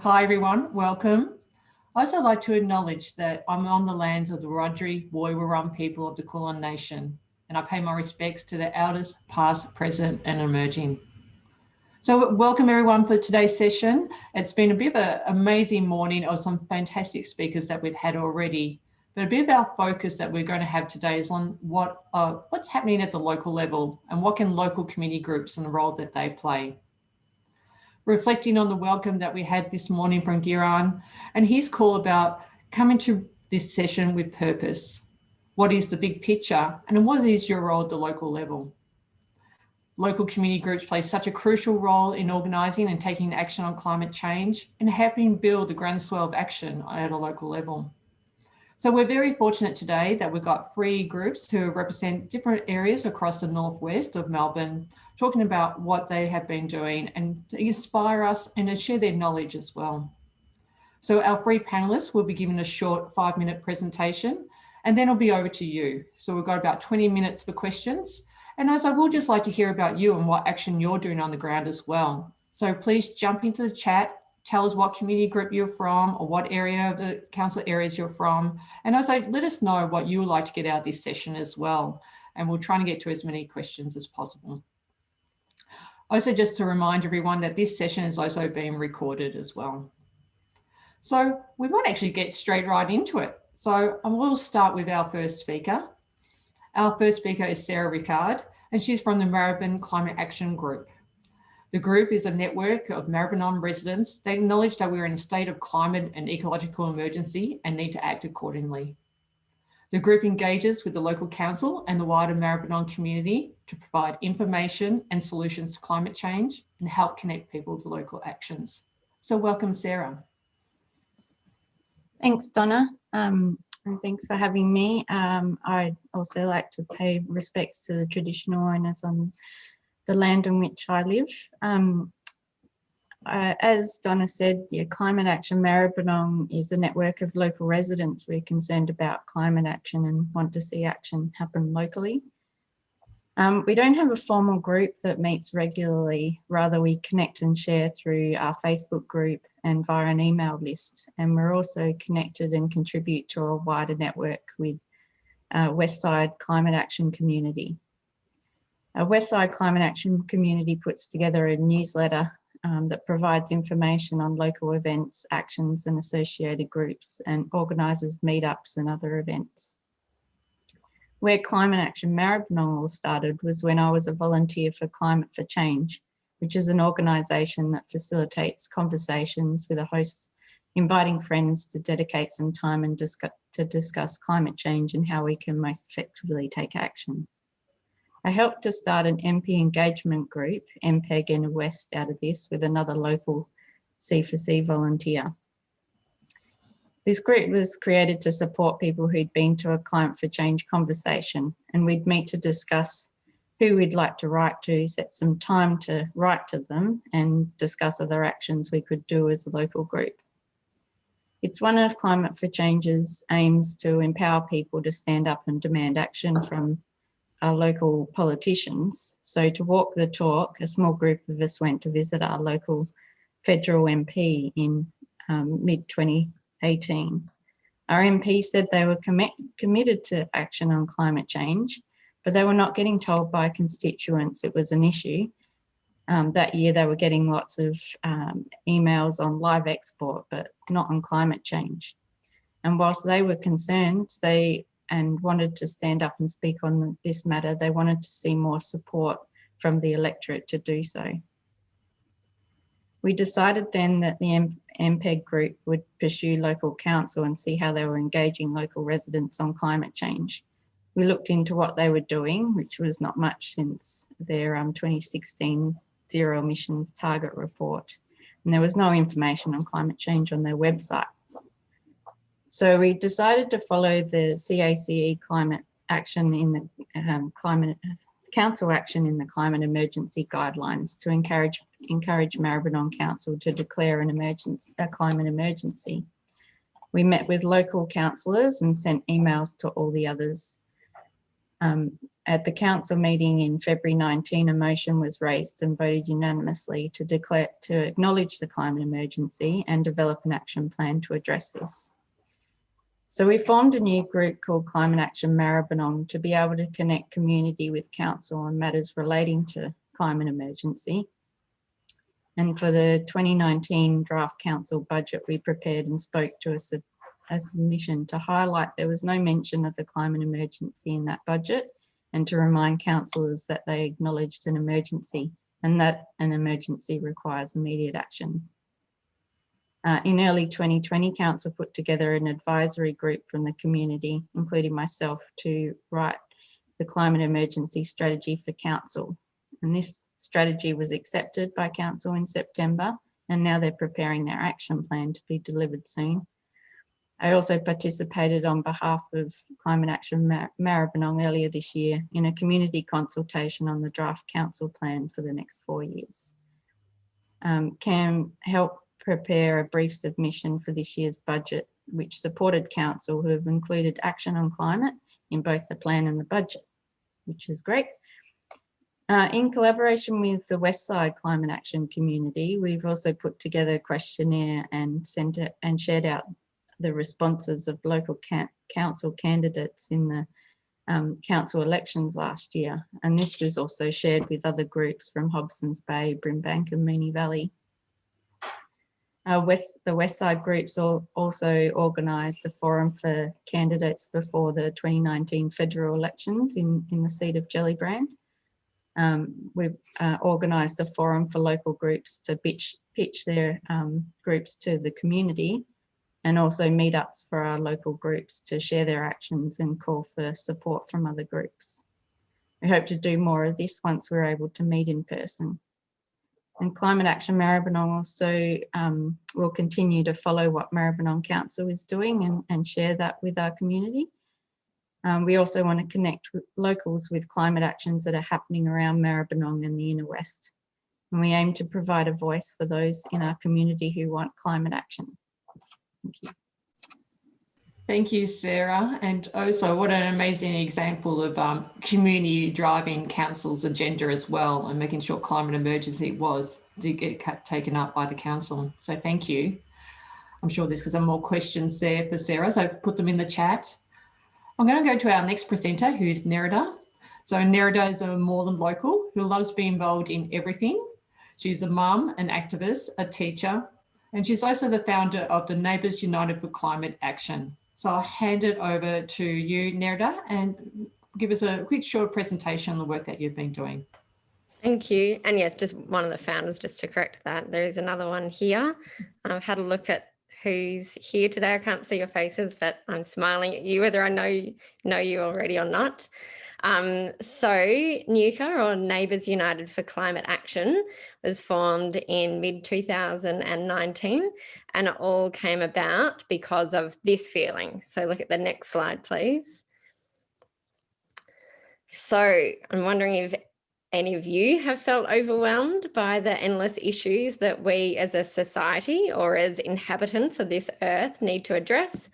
Hi everyone, welcome. I'd also like to acknowledge that I'm on the lands of the Wurundjeri Woi-wurrung people of the Kulin Nation, and I pay my respects to the elders past, present and emerging. So welcome everyone for today's session. It's been a bit of an amazing morning of some fantastic speakers that we've had already, but a bit of our focus that we're going to have today is on what's happening at the local level and what can local community groups and the role that they play. Reflecting on the welcome that we had this morning from Giran and his call about coming to this session with purpose. What is the big picture and what is your role at the local level? Local community groups play such a crucial role in organising and taking action on climate change and helping build the groundswell of action at a local level. So we're very fortunate today that we've got 3 groups who represent different areas across the northwest of Melbourne, talking about what they have been doing and to inspire us and to share their knowledge as well. So our 3 panelists will be giving a short 5-minute presentation and then it'll be over to you. So we've got about 20 minutes for questions. And as I will just like to hear about you and what action you're doing on the ground as well. So please jump into the chat. Tell us what community group you're from or what area of the council areas you're from. And also let us know what you would like to get out of this session as well. And we'll try to get to as many questions as possible. Also, just to remind everyone that this session is also being recorded as well. So we might actually get straight right into it. So we'll start with our first speaker. Our first speaker is Sarah Ricard, and she's from the Maraban Climate Action Group. The group is a network of Maraban residents that acknowledge that we're in a state of climate and ecological emergency and need to act accordingly. The group engages with the local council and the wider Maraban community to provide information and solutions to climate change and help connect people to local actions. So welcome, Sarah. Thanks, Donna, and thanks for having me. I'd also like to pay respects to the traditional owners on the land in which I live. As Donna said, Climate Action Maraban is a network of local residents. We're concerned about climate action and want to see action happen locally. We don't have a formal group that meets regularly, rather we connect and share through our Facebook group and via an email list. And we're also connected and contribute to a wider network with Westside Climate Action Community. Westside Climate Action Community puts together a newsletter that provides information on local events, actions and associated groups and organises meetups and other events. Where Climate Action Maraban all started was when I was a volunteer for Climate for Change, which is an organisation that facilitates conversations with a host, inviting friends to dedicate some time and to discuss climate change and how we can most effectively take action. I helped to start an MP engagement group, MPEG in the West, out of this with another local C4C volunteer. This group was created to support people who'd been to a Climate for Change conversation, and we'd meet to discuss who we'd like to write to, set some time to write to them and discuss other actions we could do as a local group. It's one of Climate for Change's aims to empower people to stand up and demand action from our local politicians. So to walk the talk, a small group of us went to visit our local federal MP in mid-2018. Our MP said they were committed to action on climate change, but they were not getting told by constituents it was an issue. That year they were getting lots of emails on live export, but not on climate change. And whilst they were concerned, and wanted to stand up and speak on this matter, they wanted to see more support from the electorate to do so. We decided then that the MPEG group would pursue local council and see how they were engaging local residents on climate change. We looked into what they were doing, which was not much since their 2016 zero emissions target report. And there was no information on climate change on their website. So we decided to follow the CACE climate action in the council action in the climate emergency guidelines to encourage Maraban Council to declare a climate emergency. We met with local councillors and sent emails to all the others. At the council meeting in February 19, a motion was raised and voted unanimously to acknowledge the climate emergency and develop an action plan to address this. So we formed a new group called Climate Action Maraban to be able to connect community with council on matters relating to climate emergency. And for the 2019 draft council budget, we prepared and spoke to a submission to highlight there was no mention of the climate emergency in that budget, and to remind councillors that they acknowledged an emergency and that an emergency requires immediate action. In early 2020, council put together an advisory group from the community, including myself, to write the climate emergency strategy for council. And this strategy was accepted by council in September, and now they're preparing their action plan to be delivered soon. I also participated on behalf of Climate Action Maraban earlier this year in a community consultation on the draft council plan for the next 4 years. Cam helped prepare a brief submission for this year's budget, which supported council, who have included action on climate in both the plan and the budget, which is great. In collaboration with the Westside Climate Action community, we've also put together a questionnaire and sent it and shared out the responses of local council candidates in the council elections last year. And this was also shared with other groups from Hobsons Bay, Brimbank and Moonee Valley. The Westside groups also organised a forum for candidates before the 2019 federal elections in the seat of Gellibrand. We've organised a forum for local groups to pitch their groups to the community, and also meetups for our local groups to share their actions and call for support from other groups. We hope to do more of this once we're able to meet in person. And Climate Action Maraban also will continue to follow what Maraban Council is doing and share that with our community. We also want to connect with locals with climate actions that are happening around Maraban and the Inner West. And we aim to provide a voice for those in our community who want climate action. Thank you. Thank you, Sarah. And also what an amazing example of community driving council's agenda as well, and making sure climate emergency did get taken up by the council. So thank you. I'm sure there's some more questions there for Sarah, so put them in the chat. I'm going to go to our next presenter, who's Nerida. So Nerida is a Moreland local who loves being involved in everything. She's a mum, an activist, a teacher, and she's also the founder of the Neighbours United for Climate Action. So I'll hand it over to you, Nerida, and give us a quick short presentation on the work that you've been doing. Thank you. And yes, just one of the founders, just to correct that. There is another one here. I've had a look at who's here today. I can't see your faces, but I'm smiling at you, whether I know you already or not. So NUCA, or Neighbours United for Climate Action, was formed in mid-2019, and it all came about because of this feeling. So look at the next slide, please. So I'm wondering if any of you have felt overwhelmed by the endless issues that we as a society or as inhabitants of this earth need to address.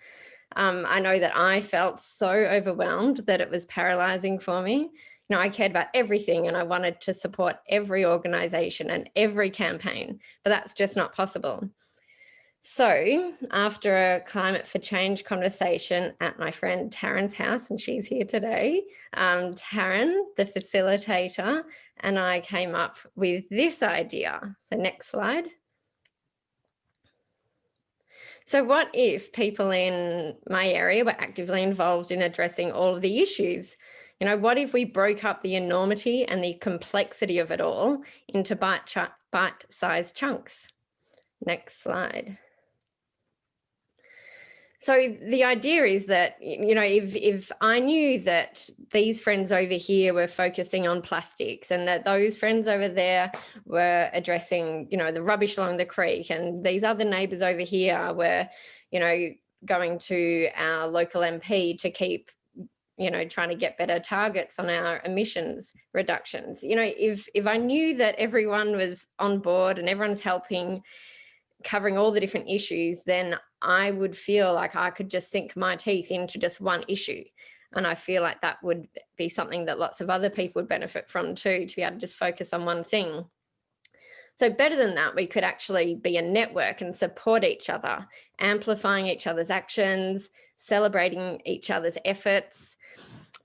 I know that I felt so overwhelmed that it was paralysing for me. You know, I cared about everything and I wanted to support every organisation and every campaign, but that's just not possible. So after a Climate for Change conversation at my friend Taryn's house, and she's here today, Taryn, the facilitator, and I came up with this idea. So next slide. So what if people in my area were actively involved in addressing all of the issues? You know, what if we broke up the enormity and the complexity of it all into bite-sized chunks? Next slide. So the idea is that, you know, if I knew that these friends over here were focusing on plastics and that those friends over there were addressing, you know, the rubbish along the creek, and these other neighbours over here were, you know, going to our local MP to keep, you know, trying to get better targets on our emissions reductions. You know, if I knew that everyone was on board and everyone's helping, covering all the different issues, then I would feel like I could just sink my teeth into just one issue. And I feel like that would be something that lots of other people would benefit from too, to be able to just focus on one thing. So better than that, we could actually be a network and support each other, amplifying each other's actions, celebrating each other's efforts.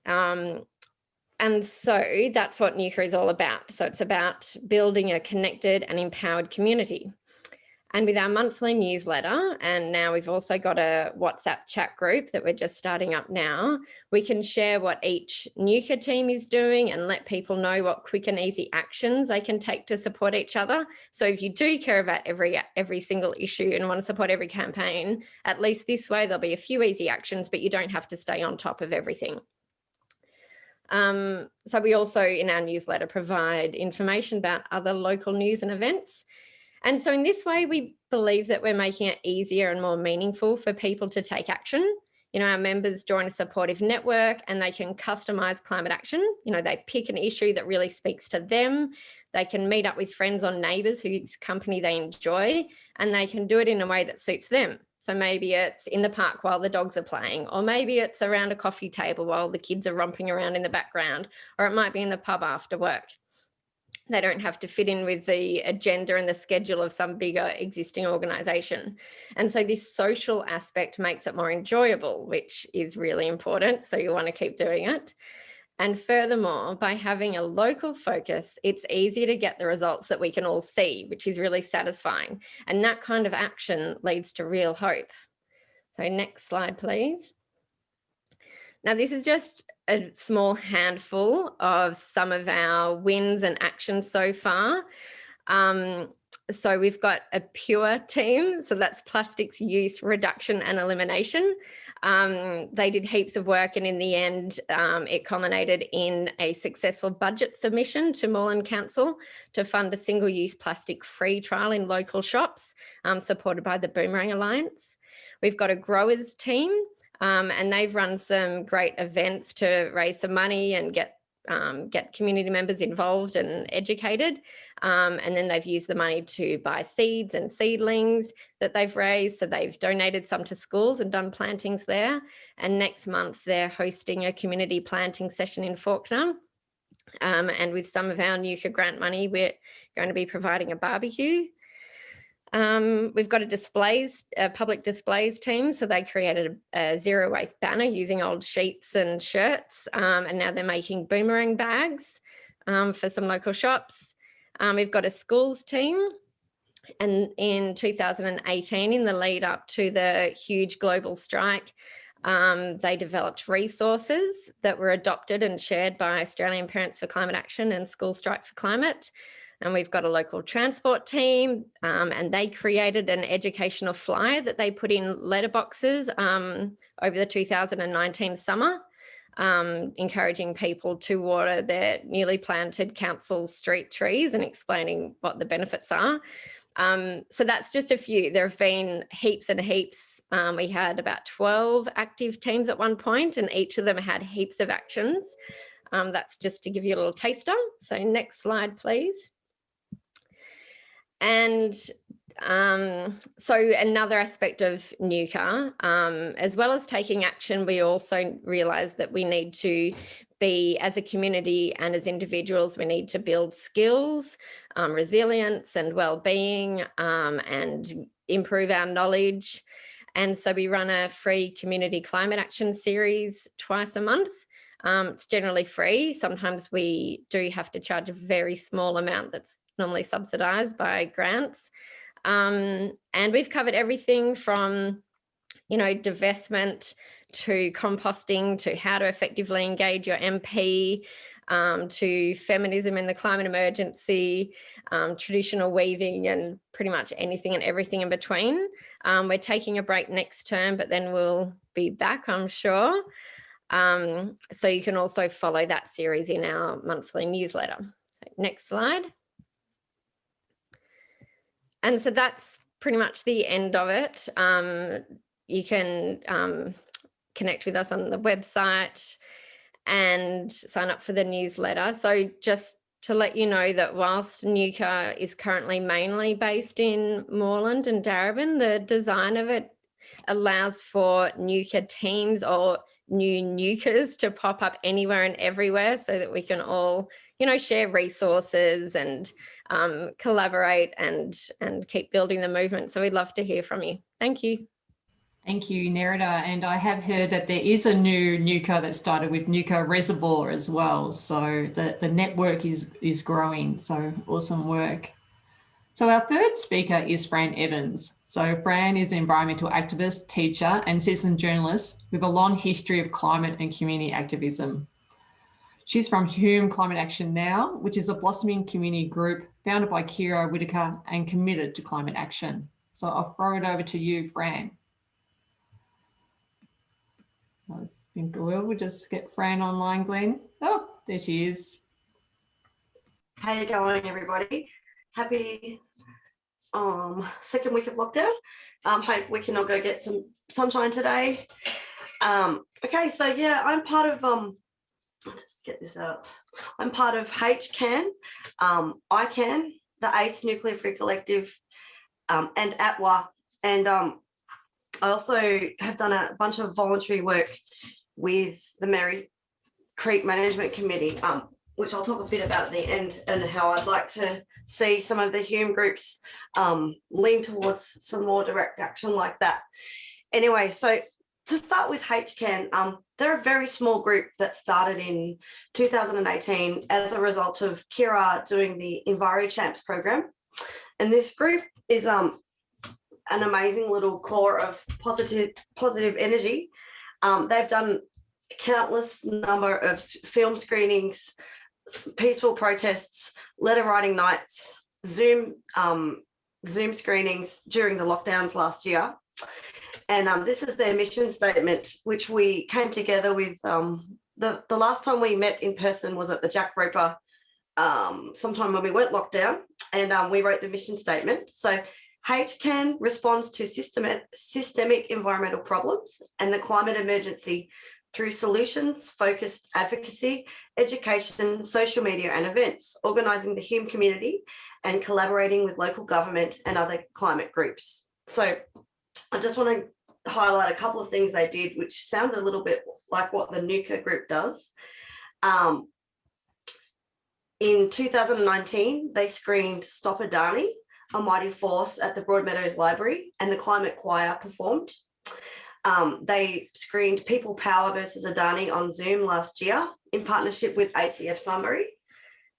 And so that's what NUCA is all about. So it's about building a connected and empowered community. And with our monthly newsletter, and now we've also got a WhatsApp chat group that we're just starting up now, we can share what each NUCA team is doing and let people know what quick and easy actions they can take to support each other. So if you do care about every single issue and want to support every campaign, at least this way there'll be a few easy actions, but you don't have to stay on top of everything. So we also in our newsletter provide information about other local news and events. And so in this way, we believe that we're making it easier and more meaningful for people to take action. You know, our members join a supportive network and they can customize climate action. You know, they pick an issue that really speaks to them. They can meet up with friends or neighbours whose company they enjoy, and they can do it in a way that suits them. So maybe it's in the park while the dogs are playing, or maybe it's around a coffee table while the kids are romping around in the background, or it might be in the pub after work. They don't have to fit in with the agenda and the schedule of some bigger existing organisation. And so this social aspect makes it more enjoyable, which is really important. So you want to keep doing it. And furthermore, by having a local focus, it's easier to get the results that we can all see, which is really satisfying. And that kind of action leads to real hope. So next slide, please. Now, this is just a small handful of some of our wins and actions so far. So we've got a pure team. So that's plastics use reduction and elimination. They did heaps of work, and in the end, it culminated in a successful budget submission to Moreland Council to fund a single-use plastic-free trial in local shops, supported by the Boomerang Alliance. We've got a growers team, and they've run some great events to raise some money and get community members involved and educated. And then they've used the money to buy seeds and seedlings that they've raised. So they've donated some to schools and done plantings there. And next month they're hosting a community planting session in Fawkner. And with some of our NUCA grant money, we're going to be providing a barbecue. We've got a public displays team. So they created a zero waste banner using old sheets and shirts. And now they're making boomerang bags for some local shops. We've got a schools team. And in 2018, in the lead up to the huge global strike, they developed resources that were adopted and shared by Australian Parents for Climate Action and School Strike for Climate. And we've got a local transport team, and they created an educational flyer that they put in letterboxes over the 2019 summer, encouraging people to water their newly planted council street trees and explaining what the benefits are. So that's just a few. There have been heaps and heaps. We had about 12 active teams at one point, and each of them had heaps of actions. That's just to give you a little taster. So next slide, please. And so another aspect of NUCA, as well as taking action, we also realise that we need to be, as a community and as individuals, we need to build skills, resilience and well-being, and improve our knowledge. And so we run a free community climate action series twice a month. It's generally free. Sometimes we do have to charge a very small amount that's normally subsidised by grants. And we've covered everything from, you know, divestment to composting to how to effectively engage your MP, to feminism in the climate emergency, traditional weaving, and pretty much anything and everything in between. We're taking a break next term, but then we'll be back, I'm sure. So you can also follow that series in our monthly newsletter. So next slide. And so that's pretty much the end of it. You can connect with us on the website and sign up for the newsletter. So just to let you know that whilst NUCA is currently mainly based in Moreland and Darebin, the design of it allows for NUCA teams or new nukers to pop up anywhere and everywhere so that we can all, share resources and collaborate and keep building the movement. So we'd love to hear from you. Thank you. Thank you, Nerida. And I have heard that there is a new nuker that started with Nuka Reservoir as well. So the network is growing. So awesome work. So our third speaker is Fran Evans. So Fran is an environmental activist, teacher and citizen journalist with a long history of climate and community activism. She's from Hume Climate Action Now, which is a blossoming community group founded by Kira Whitaker and committed to climate action. So I'll throw it over to you, Fran. I think we'll just get Fran online, Glenn. Oh, there she is. How you going, everybody? Happy second week of lockdown. Hope we can all go get some sunshine today. Okay, so yeah, I'm part of I'll just get this out. I'm part of HCAN, ICAN, the ACE Nuclear Free Collective, and ATWA, and I also have done a bunch of voluntary work with the Mary Creek Management Committee, which I'll talk a bit about at the end, and how I'd like to see some of the Hume groups lean towards some more direct action like that. Anyway, so to start with HCAN, they're a very small group that started in 2018 as a result of Kira doing the Enviro Champs program. And this group is an amazing little core of positive energy. They've done countless number of film screenings, peaceful protests, letter writing nights, Zoom screenings during the lockdowns last year. And this is their mission statement, which we came together with. The last time we met in person was at the Jack Roper, sometime when we went lockdown, and we wrote the mission statement. So HCAN responds to systemic environmental problems and the climate emergency through solutions-focused advocacy, education, social media and events, organising the Hume community and collaborating with local government and other climate groups. So I just want to highlight a couple of things they did, which sounds a little bit like what the Nuka group does. In 2019, they screened Stop Adani, a mighty force, at the Broadmeadows Library, and the Climate Choir performed. They screened People Power versus Adani on Zoom last year in partnership with ACF Sunbury.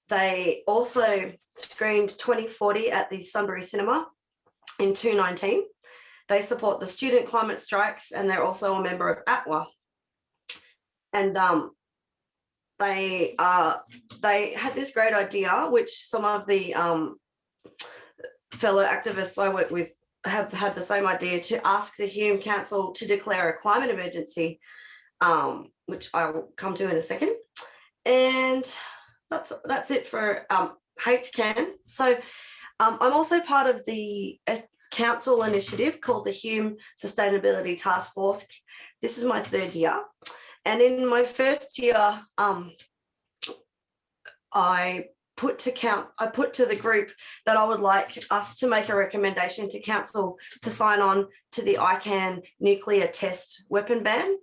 They also screened 2040 at the Sunbury Cinema in 2019. They support the student climate strikes, and they're also a member of ATWA. And they had this great idea, which some of the fellow activists I work with have had the same idea, to ask the Hume Council to declare a climate emergency, which I'll come to in a second. And that's it for HCAN. So I'm also part of the council initiative called the Hume Sustainability Task Force. This is my third year. And in my first year, I put to the group that I would like us to make a recommendation to council to sign on to the ICAN nuclear test weapon ban.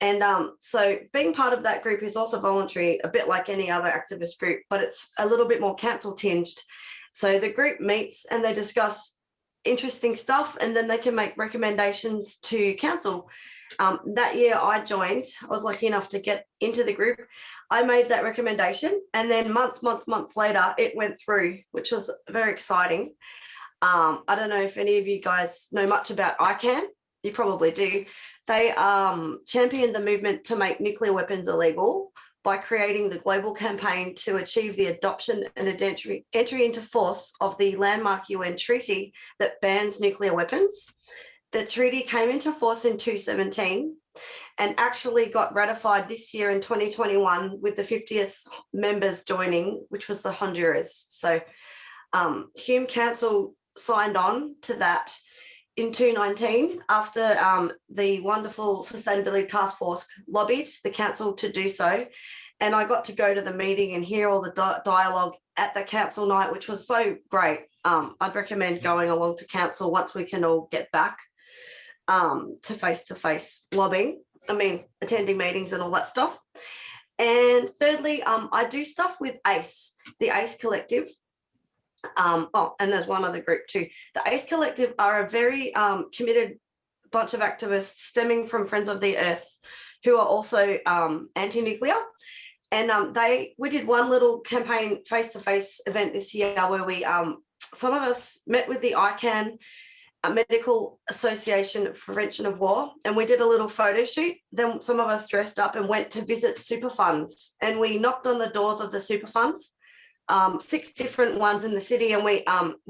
And so being part of that group is also voluntary, a bit like any other activist group, but it's a little bit more council tinged. So the group meets and they discuss interesting stuff, and then they can make recommendations to council. That year I joined, I was lucky enough to get into the group. I made that recommendation, and then months later, it went through, which was very exciting. I don't know if any of you guys know much about ICAN. You probably do. They championed the movement to make nuclear weapons illegal by creating the global campaign to achieve the adoption and entry into force of the landmark UN treaty that bans nuclear weapons. The treaty came into force in 2017 and actually got ratified this year in 2021 with the 50th members joining, which was the Honduras. So Hume Council signed on to that in 2019 after the wonderful Sustainability Task Force lobbied the council to do so. And I got to go to the meeting and hear all the dialogue at the council night, which was so great. I'd recommend going along to council once we can all get back to face-to-face lobbying. attending meetings and all that stuff. And thirdly, I do stuff with ACE, the ACE Collective. And there's one other group too. The ACE Collective are a very committed bunch of activists stemming from Friends of the Earth who are also anti-nuclear. And we did one little campaign face-to-face event this year where we, some of us met with the ICAN, Medical Association of Prevention of War, and we did a little photo shoot. Then some of us dressed up and went to visit super funds, and we knocked on the doors of the super funds, 6 different ones in the city, and we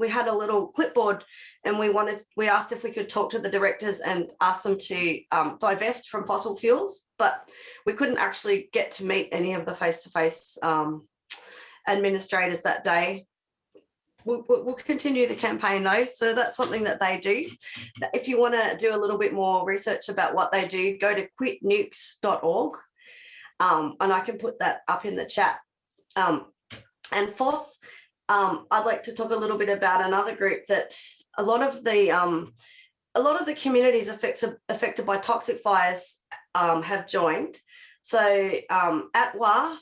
had a little clipboard, and we asked if we could talk to the directors and ask them to divest from fossil fuels, but we couldn't actually get to meet any of the face-to-face administrators that day. We'll continue the campaign though, so that's something that they do. If you want to do a little bit more research about what they do, go to quitnukes.org, and I can put that up in the chat. And fourth, I'd like to talk a little bit about another group that a lot of the communities affected by toxic fires have joined. So ATWA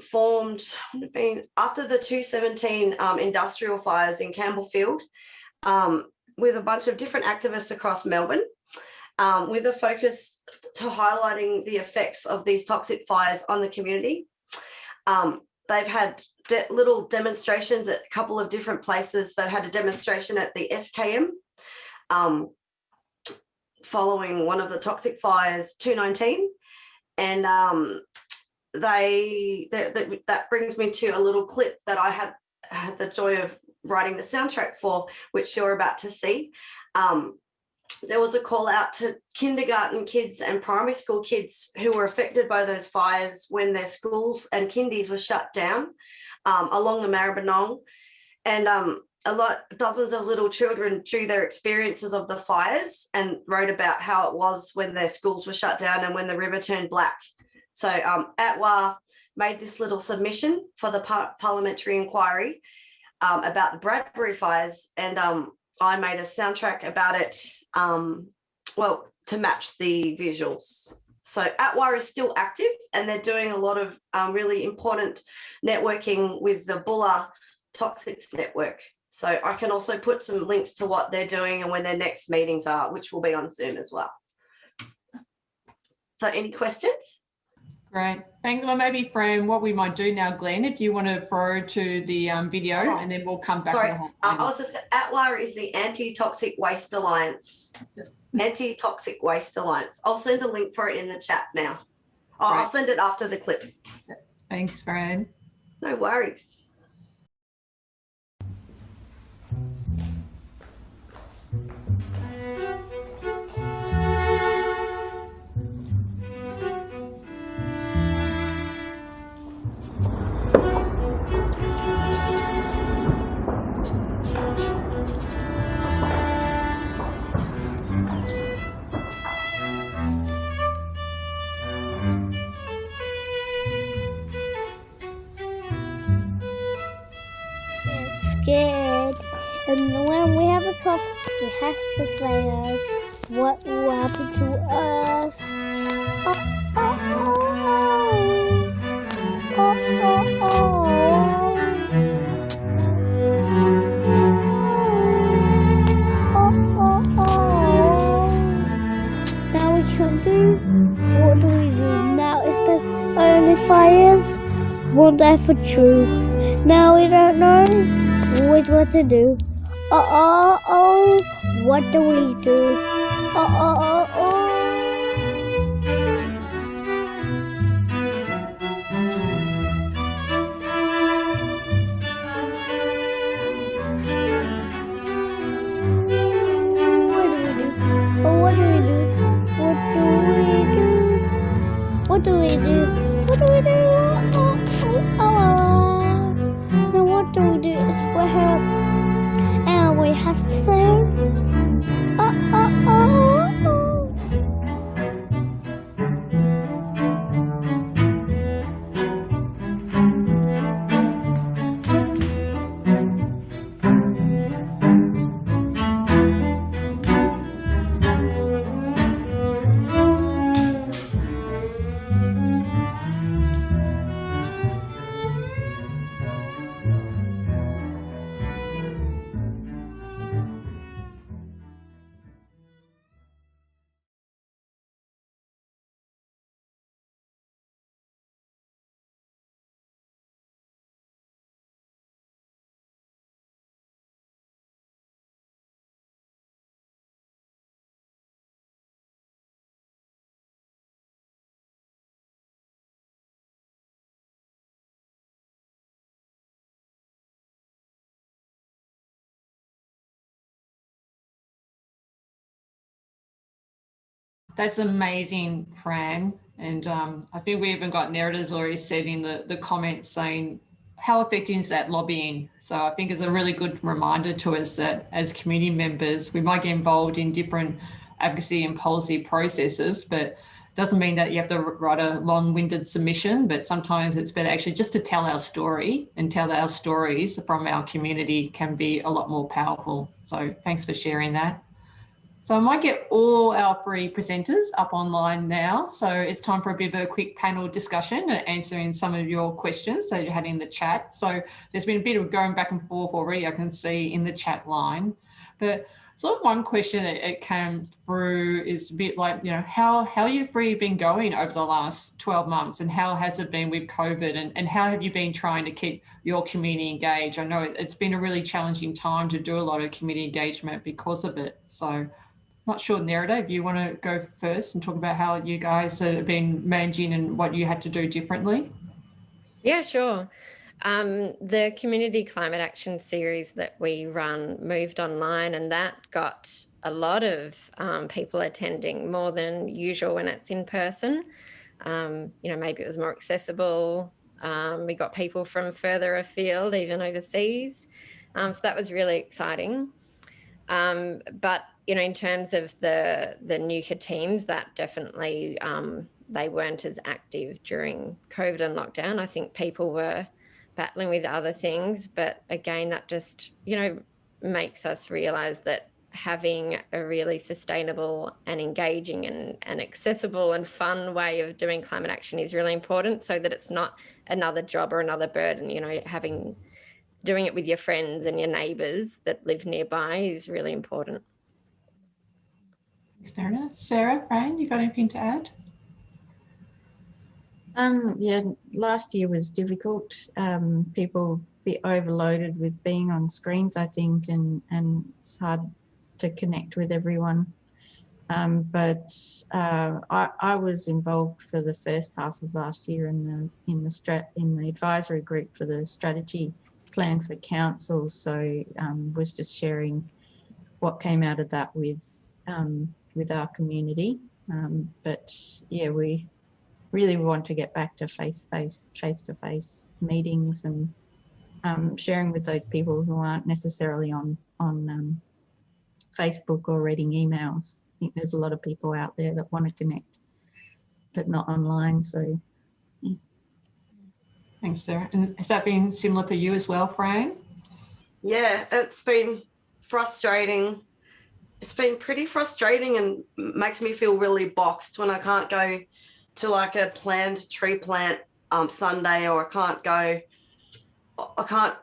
formed after the 2017 industrial fires in Campbellfield, with a bunch of different activists across Melbourne, with a focus to highlighting the effects of these toxic fires on the community. They've had little demonstrations at a couple of different places. They had a demonstration at the SKM following one of the toxic fires, 219, and that brings me to a little clip that I had the joy of writing the soundtrack for, which you're about to see. There was a call out to kindergarten kids and primary school kids who were affected by those fires when their schools and kindies were shut down along the Maraban. And dozens of little children drew their experiences of the fires and wrote about how it was when their schools were shut down and when the river turned black. So ATWA made this little submission for the parliamentary inquiry about the Bradbury fires, and I made a soundtrack about it, to match the visuals. So ATWA is still active, and they're doing a lot of really important networking with the Bulla Toxics Network. So I can also put some links to what they're doing and when their next meetings are, which will be on Zoom as well. So any questions? Great, thanks. Well, maybe Fran, what we might do now, Glenn, if you want to forward to the video, and then we'll come back. Sorry, I was just, ATWA is the Anti-Toxic Waste Alliance. Anti-Toxic Waste Alliance. I'll send a link for it in the chat now. I'll send it after the clip. Thanks, Fran. No worries. Scared, and when we have a cough, we have to say what will happen to us. Oh, oh, oh. Oh, oh, oh. Oh, oh, oh. Now we can do, what do we do now? If there's only fires, won't that for true? Now we don't know always what to do. Oh, what do we do? Oh. What do we do? What do we do? Now what do we do? It's for her, and we have to say, oh. That's amazing, Fran. And I think we even got narrators already said in the comments saying, how effective is that lobbying? So I think it's a really good reminder to us that as community members, we might get involved in different advocacy and policy processes, but doesn't mean that you have to write a long-winded submission, but sometimes it's better actually just to tell our story, and tell our stories from our community can be a lot more powerful. So thanks for sharing that. So I might get all our three presenters up online now. So it's time for a bit of a quick panel discussion and answering some of your questions that you had in the chat. So there's been a bit of going back and forth already, I can see in the chat line. But sort of one question that it came through is a bit like, you know, how you three been going over the last 12 months, and how has it been with COVID, and how have you been trying to keep your community engaged? I know it's been a really challenging time to do a lot of community engagement because of it. So not sure, narrator, if you want to go first and talk about how you guys have been managing and what you had to do differently. Yeah, sure. The community climate action series that we run moved online, and that got a lot of people attending, more than usual when it's in person. You know, maybe it was more accessible. We got people from further afield, even overseas. So that was really exciting. But you know, in terms of the NUCA teams, that definitely they weren't as active during COVID and lockdown. I think people were battling with other things, but again, that just, you know, makes us realize that having a really sustainable and engaging and accessible and fun way of doing climate action is really important, so that it's not another job or another burden. You know, doing it with your friends and your neighbours that live nearby is really important. Thanks, Darina. Sarah, Fran, you got anything to add? Yeah, last year was difficult. People be overloaded with being on screens, I think, and it's hard to connect with everyone. But I was involved for the first half of last year in the advisory group for the strategy plan for council. So was just sharing what came out of that with our community. But yeah, we really want to get back to face-to-face meetings and sharing with those people who aren't necessarily on Facebook or reading emails. I think there's a lot of people out there that want to connect, but not online. So, yeah. Thanks, Sarah. And has that been similar for you as well, Fran? Yeah, it's been frustrating. It's been pretty frustrating and makes me feel really boxed when I can't go to like a planned tree plant Sunday, or I can't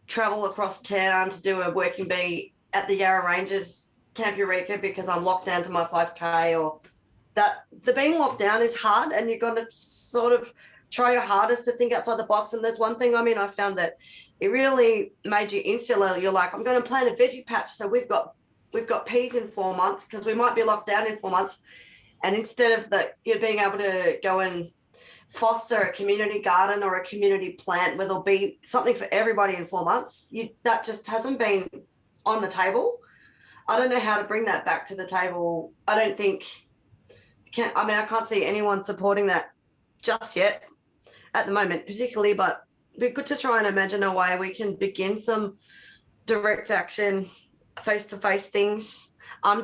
travel across town to do a working bee at the Yarra Ranges Camp Eureka because I'm locked down to my 5K, or that the being locked down is hard, and you're going to sort of try your hardest to think outside the box. And there's one thing, I mean, I found that it really made you insular. You're like, I'm going to plant a veggie patch, so we've got peas in 4 months because we might be locked down in 4 months. And instead of you being able to go and foster a community garden or a community plant where there'll be something for everybody in 4 months, that just hasn't been on the table. I don't know how to bring that back to the table. I can't see anyone supporting that just yet at the moment, particularly, but it'd be good to try and imagine a way we can begin some direct action, face-to-face things. I'm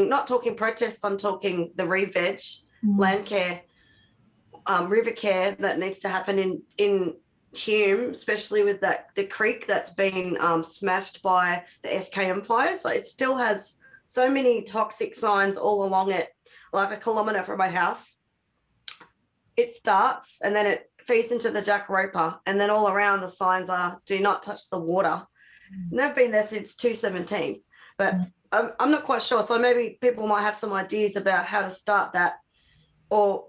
not talking protests, I'm talking the re-veg, land care, river care that needs to happen in Hume, especially with the creek that's been smashed by the SKM fires. So it still has so many toxic signs all along it, like a kilometre from my house. It starts and then it feeds into the Jacaropa, and then all around the signs are do not touch the water. And they've been there since 2017, but I'm not quite sure. So maybe people might have some ideas about how to start that or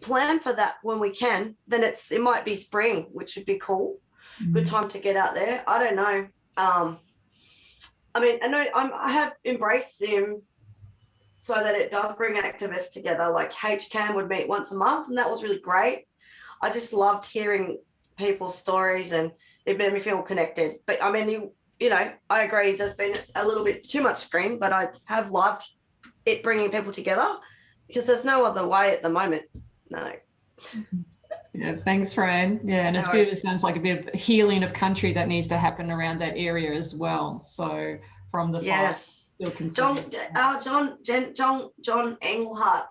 plan for that when we can. Then it might be spring, which would be cool. Good time to get out there. I don't know. I mean, I have embraced Zoom so that it does bring activists together. Like HCAM would meet once a month, and that was really great. I just loved hearing people's stories, and it made me feel connected. But I mean, you know, I agree there's been a little bit too much screen, but I have loved it bringing people together, because there's no other way at the moment. No. Yeah, thanks, Fran. Yeah, and it's good. It sounds like a bit of healing of country that needs to happen around that area as well. So from the yes, still continue. John Englehart.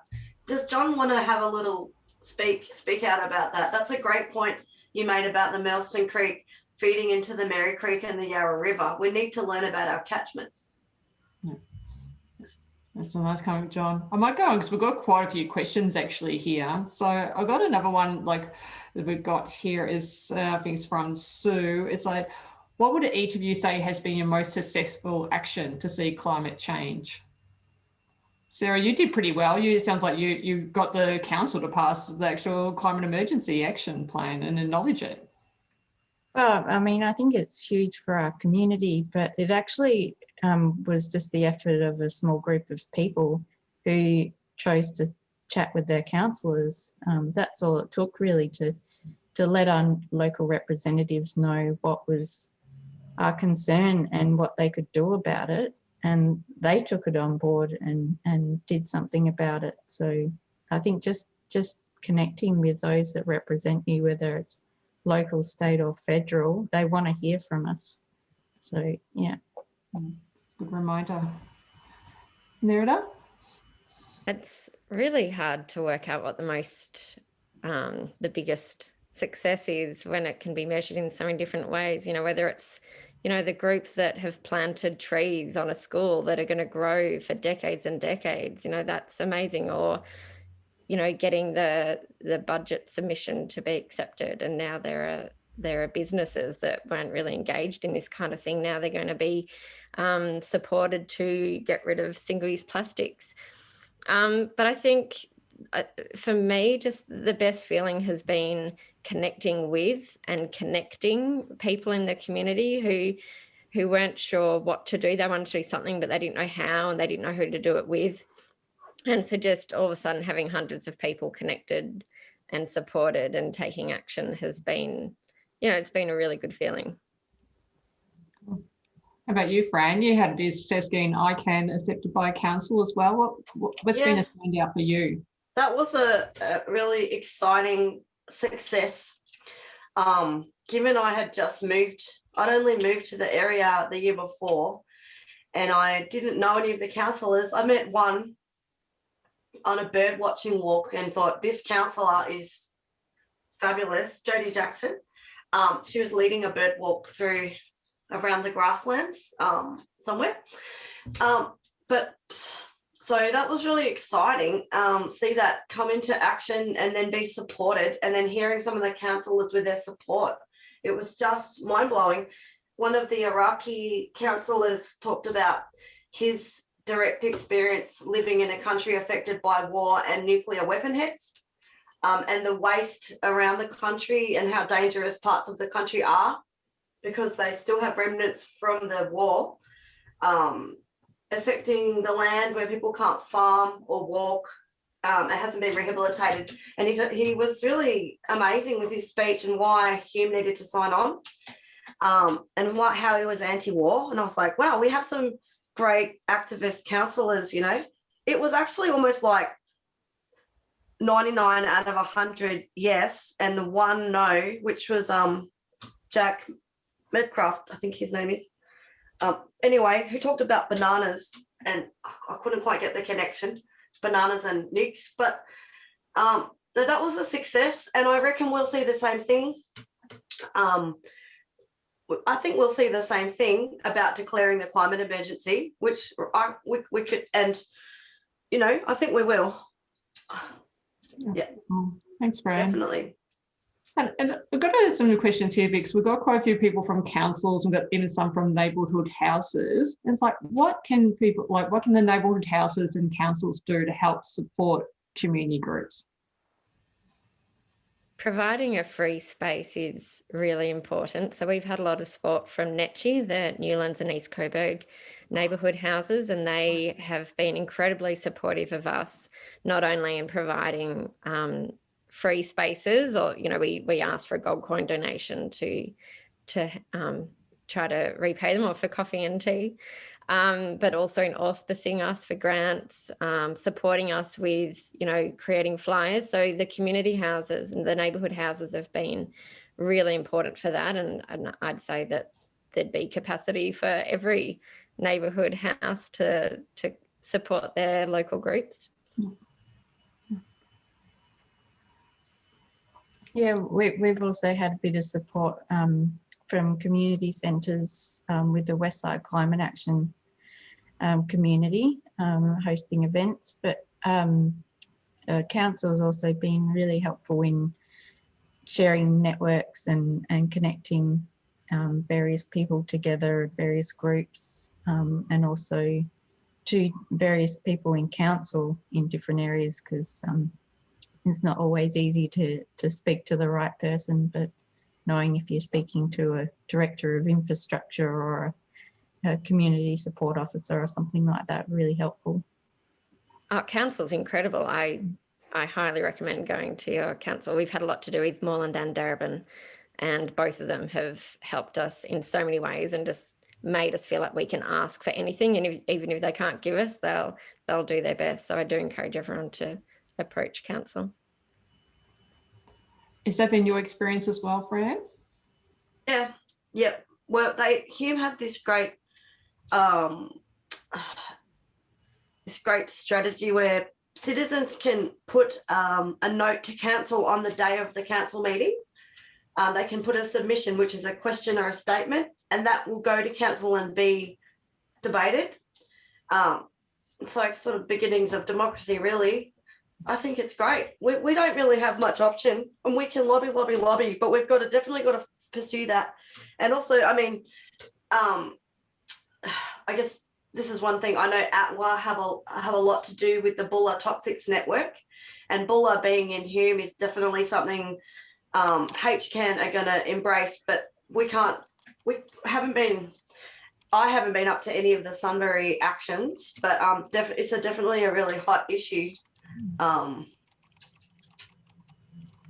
Does John want to have a little speak out about that? That's a great point you made about the Melston Creek feeding into the Mary Creek and the Yarra River. We need to learn about our catchments. Yeah. That's a nice comment, John. I might go on because we've got quite a few questions actually here. So I got another one like that we've got here is, I think it's from Sue. It's like, what would each of you say has been your most successful action to see climate change? Sarah, you did pretty well. It sounds like you got the council to pass the actual climate emergency action plan and acknowledge it. Well, I mean, I think it's huge for our community, but it actually was just the effort of a small group of people who chose to chat with their councillors. That's all it took really to let our local representatives know what was our concern and what they could do about it. And they took it on board and did something about it. So I think just connecting with those that represent you, whether it's local, state or federal, they want to hear from us. So, yeah. Good reminder. Nerida? It's really hard to work out what the biggest success is when it can be measured in so many different ways, whether it's, the group that have planted trees on a school that are going to grow for decades and decades, that's amazing. Or, getting the budget submission to be accepted. And now there are businesses that weren't really engaged in this kind of thing. Now they're going to be supported to get rid of single-use plastics. But I think for me, just the best feeling has been connecting with and connecting people in the community who weren't sure what to do. They wanted to do something, but they didn't know how, and they didn't know who to do it with. And so just all of a sudden having hundreds of people connected and supported and taking action has been, it's been a really good feeling. How about you, Fran? You had this success getting ICANN accepted by council as well. What's been a standout for you? That was a really exciting success. Given I had just I'd only moved to the area the year before, and I didn't know any of the councillors. I met one on a bird watching walk and thought, this councillor is fabulous, Jodie Jackson. She was leading a bird walk around the grasslands somewhere. But so that was really exciting, see that come into action and then be supported, and then hearing some of the councillors with their support. It was just mind-blowing. One of the Iraqi councillors talked about his direct experience living in a country affected by war and nuclear weapon heads, and the waste around the country and how dangerous parts of the country are because they still have remnants from the war, affecting the land where people can't farm or walk. It hasn't been rehabilitated. And he was really amazing with his speech and why Hume needed to sign on, and how he was anti-war. And I was like, wow, we have some great activist councillors. It was actually almost like 99 out of 100 yes, and the one no, which was Jack Medcraft, I think his name is. Anyway, who talked about bananas, and I couldn't quite get the connection, bananas and nukes, but that was a success, and I reckon we'll see the same thing. I think we'll see the same thing about declaring the climate emergency, which we could, and I think we will. Yeah, thanks, Fran. Definitely. And we've got some new questions here because we've got quite a few people from councils. We've got even some from neighbourhood houses. And it's like, what can the neighbourhood houses and councils do to help support community groups? Providing a free space is really important. So we've had a lot of support from Netchi, the Newlands and East Coburg neighbourhood houses, and they have been incredibly supportive of us, not only in providing free spaces, or we asked for a gold coin donation to try to repay them, or for coffee and tea, but also in auspicing us for grants, supporting us with, you know, creating flyers. So the community houses and the neighbourhood houses have been really important for that, and I'd say that there'd be capacity for every neighbourhood house to support their local groups. Yeah, we've also had a bit of support from community centres with the Westside Climate Action community hosting events, but council has also been really helpful in sharing networks and connecting various people together, various groups, and also to various people in council in different areas, because it's not always easy to speak to the right person, but knowing if you're speaking to a director of infrastructure or a community support officer or something like that, really helpful. Council's incredible. I highly recommend going to your council. We've had a lot to do with Moreland and Darebin, and both of them have helped us in so many ways and just made us feel like we can ask for anything, and even if they can't give us, they'll do their best. So I do encourage everyone to approach council. Has that been your experience as well, Fran? Yeah. Yep. Well, Hume have this great strategy where citizens can put a note to council on the day of the council meeting. They can put a submission, which is a question or a statement, and that will go to council and be debated. It's like sort of beginnings of democracy, really. I think it's great. We don't really have much option, and we can lobby, but we've definitely got to pursue that. And also, I mean, I guess this is one thing I know Atwa have a lot to do with the Bulla Toxics Network, and Bulla being in Hume is definitely something HCAN are going to embrace, but I haven't been up to any of the Sunbury actions, but it's definitely a really hot issue.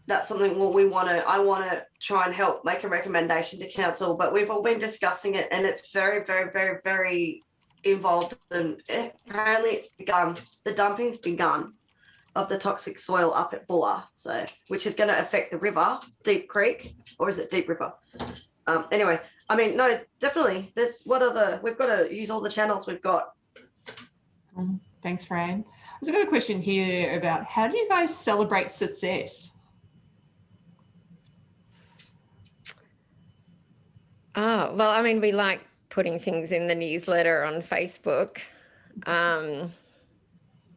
That's something I want to try and help make a recommendation to council, but we've all been discussing it, and it's very, very, very, very involved, and apparently the dumping's begun of the toxic soil up at Bulla, which is going to affect the river, Deep Creek, or is it Deep River? Anyway, I mean, no, definitely. We've got to use all the channels we've got. Thanks, Fran. I've got a question here about how do you guys celebrate success? Oh, well, I mean, we like putting things in the newsletter on Facebook.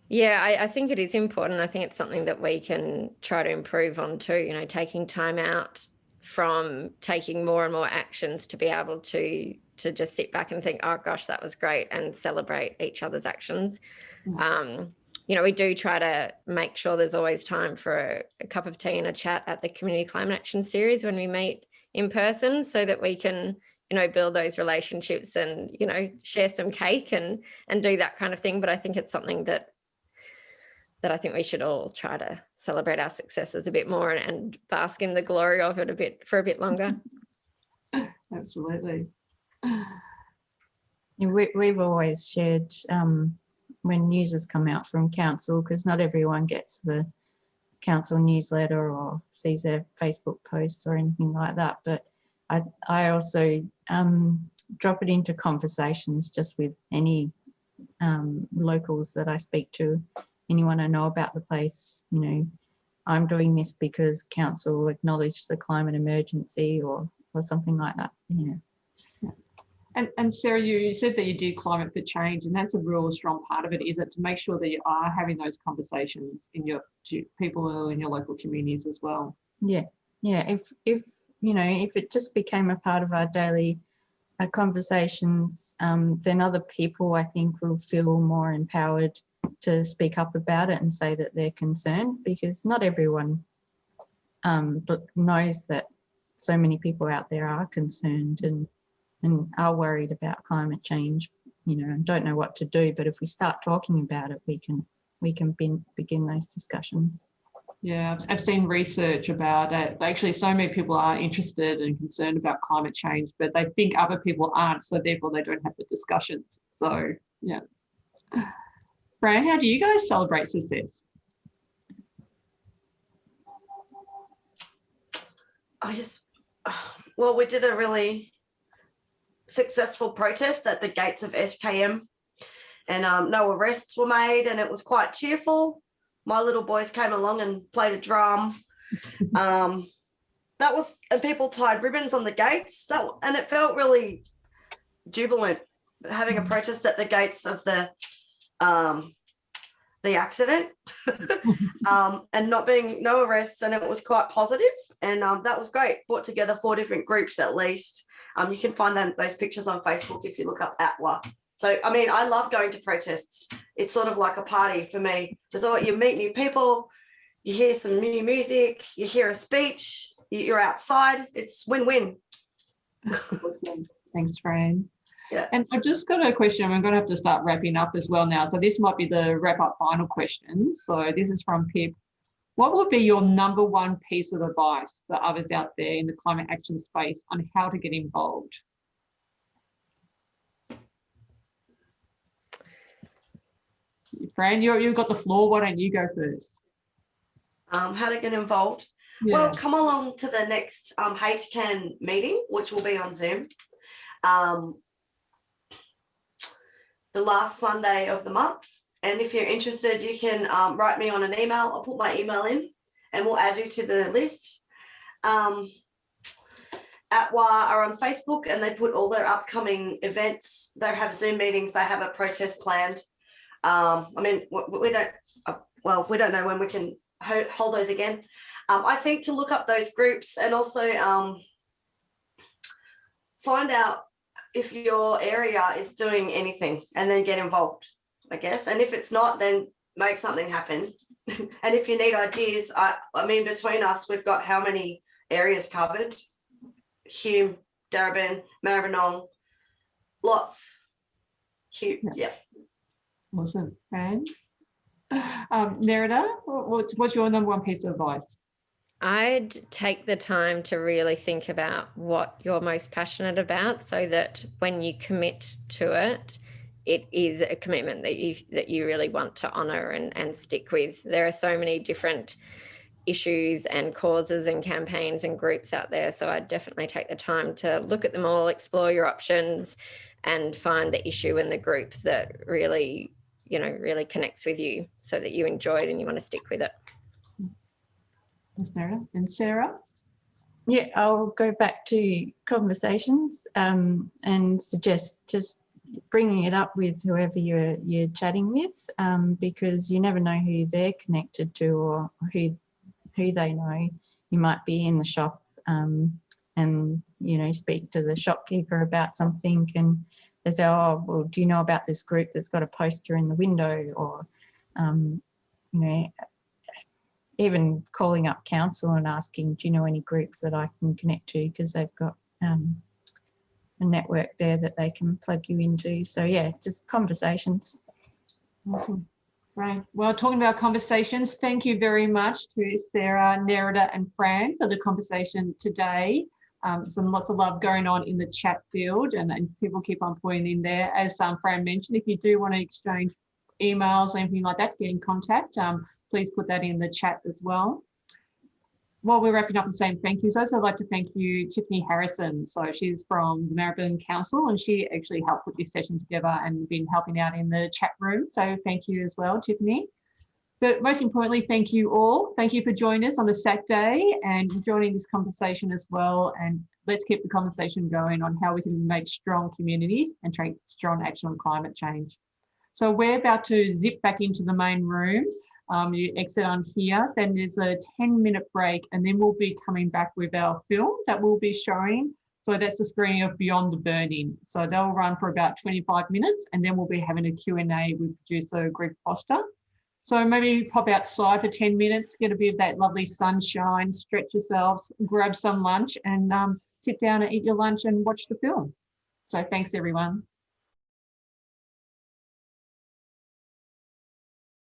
Yeah, I think it is important. I think it's something that we can try to improve on too, you know, taking time out from taking more and more actions to be able to just sit back and think, oh gosh, that was great, and celebrate each other's actions. You know, we do try to make sure there's always time for a cup of tea and a chat at the Community Climate Action Series when we meet in person, so that we can, you know, build those relationships and, you know, share some cake and do that kind of thing. But I think it's something that I think we should all try to celebrate our successes a bit more and bask in the glory of it for a bit longer. Absolutely. We've always shared when news has come out from council, because not everyone gets the council newsletter or sees their Facebook posts or anything like that. But I also drop it into conversations just with any locals that I speak to, anyone I know about the place. You know, I'm doing this because council acknowledged the climate emergency or something like that. Yeah. And Sarah, you said that you do climate for change, and that's a real strong part of it, is it, to make sure that you are having those conversations to people in your local communities as well? Yeah. If you know, if it just became a part of our daily conversations, then other people, I think, will feel more empowered to speak up about it and say that they're concerned, because not everyone knows that so many people out there are concerned and are worried about climate change, you know, and don't know what to do. But if we start talking about it, we can begin those discussions. Yeah, I've seen research about it. Actually, so many people are interested and concerned about climate change, but they think other people aren't, so therefore they don't have the discussions. So, yeah. Fran, how do you guys celebrate success? Well, we did a really successful protest at the gates of SKM, and no arrests were made, and it was quite cheerful. My little boys came along and played a drum. And people tied ribbons on the gates. And it felt really jubilant having a protest at the gates of the accident, and no arrests, and it was quite positive, and that was great. Brought together 4 different groups at least. You can find those pictures on Facebook if you look up ATWA. So, I mean, I love going to protests. It's sort of like a party for me. You meet new people, you hear some new music, you hear a speech, you're outside. It's win-win. Awesome. Thanks, Fran. Yeah. And I've just got a question. I'm going to have to start wrapping up as well now. So this might be the wrap-up final question. So this is from Pip. What would be your number one piece of advice for others out there in the climate action space on how to get involved? Fran, you've got the floor. Why don't you go first? How to get involved? Yeah. Well, come along to the next HCAN meeting, which will be on Zoom. The last Sunday of the month. And if you're interested, you can write me on an email. I'll put my email in and we'll add you to the list. ATWA are on Facebook and they put all their upcoming events. They have Zoom meetings. They have a protest planned. I mean, we don't know when we can hold those again. I think to look up those groups and also find out if your area is doing anything and then get involved, I guess. And if it's not, then make something happen. And if you need ideas, I mean, between us, we've got how many areas covered? Hume, Maraban, Maraban, lots. Huge, yeah. Awesome. Fran? Nerida, what's your number one piece of advice? I'd take the time to really think about what you're most passionate about so that when you commit to it, it is a commitment that you really want to honour and stick with. There are so many different issues and causes and campaigns and groups out there. So I'd definitely take the time to look at them all, explore your options and find the issue and the group that really, really connects with you so that you enjoy it and you want to stick with it. Thanks, Nerida. And Sarah? Yeah, I'll go back to conversations and suggest just bringing it up with whoever you're chatting with, because you never know who they're connected to or who they know. You might be in the shop and speak to the shopkeeper about something and they say, oh, well, do you know about this group that's got a poster in the window? Or even calling up council and asking, do you know any groups that I can connect to, because they've got a network there that they can plug you into. So yeah, just conversations. Awesome. Great. Well, talking about conversations, thank you very much to Sarah, Nerida and Fran for the conversation today. Lots of love going on in the chat field and people keep on pointing in there. As Fran mentioned, if you do want to exchange emails or anything like that to get in contact, please put that in the chat as well. While we're wrapping up and saying thank yous, I'd also like to thank you, Tiffany Harrison. So she's from the Maraban Council and she actually helped put this session together and been helping out in the chat room. So thank you as well, Tiffany. But most importantly, thank you all. Thank you for joining us on a Saturday and joining this conversation as well. And let's keep the conversation going on how we can make strong communities and take strong action on climate change. So we're about to zip back into the main room. You exit on here, then there's a 10-minute break, and then we'll be coming back with our film that we'll be showing. So that's the screening of Beyond the Burning. So they'll run for about 25 minutes, and then we'll be having a Q&A with producer Greg Foster. So maybe pop outside for 10 minutes, get a bit of that lovely sunshine, stretch yourselves, grab some lunch, and sit down and eat your lunch and watch the film. So thanks, everyone.